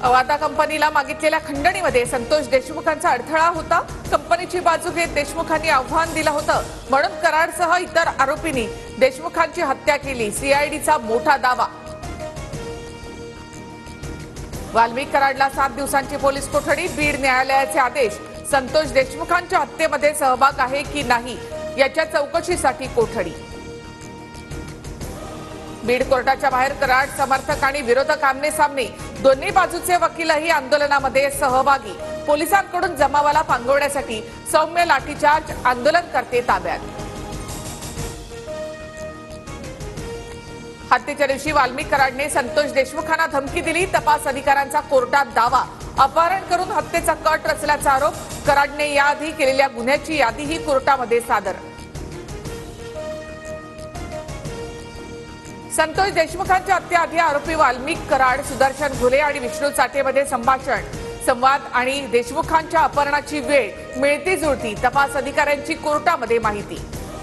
अवाता कंपनीला मागितलेल्या खंडणीमध्ये संतोष देशमुखांचा अडथळा होता। कंपनीची बाजू घेत देशमुखांनी आव्हान दिलं होतं, म्हणून कराडसह इतर आरोपींनी देशमुखांची हत्या केली। सीआयडीचा मोठा दावा। वाल्मिक कराडला 7 दिवसांची पोलीस कोठडी। बीड न्यायालयाचे आदेश। संतोष देशमुखांच्या हत्येमध्ये सहभाग आहे की नाही याच्या चौकशीसाठी कोठडी। बीड कोर्टाच्या बाहेर कराड समर्थक आणि विरोधक आमने सामने। दोन्ही बाजूचे वकीलही आंदोलनामध्ये सहभागी। पोलिसांकडून जमावाला पांगवण्यासाठी सौम्य लाठीचार्ज। आंदोलनकर्ते ताब्यात। हत्येच्या दिवशी वाल्मिक कराडने संतोष देशमुखांना धमकी दिली। तपास अधिकाऱ्यांचा कोर्टात दावा। अपहरण करून हत्येचा कट रचल्याचा आरोप। कराडने याआधी केलेल्या गुन्ह्याची यादीही कोर्टामध्ये सादर। संतोष देशमुखांच्या हत्येआधी आरोपी वाल्मिक कराड, सुदर्शन घुले आणि विष्णू चाटेमध्ये संवाद आणि देशमुखांच्या अपहरणाची वेळ मिळती जुळती। तपास अधिकाऱ्यांची कोर्टामध्ये माहिती।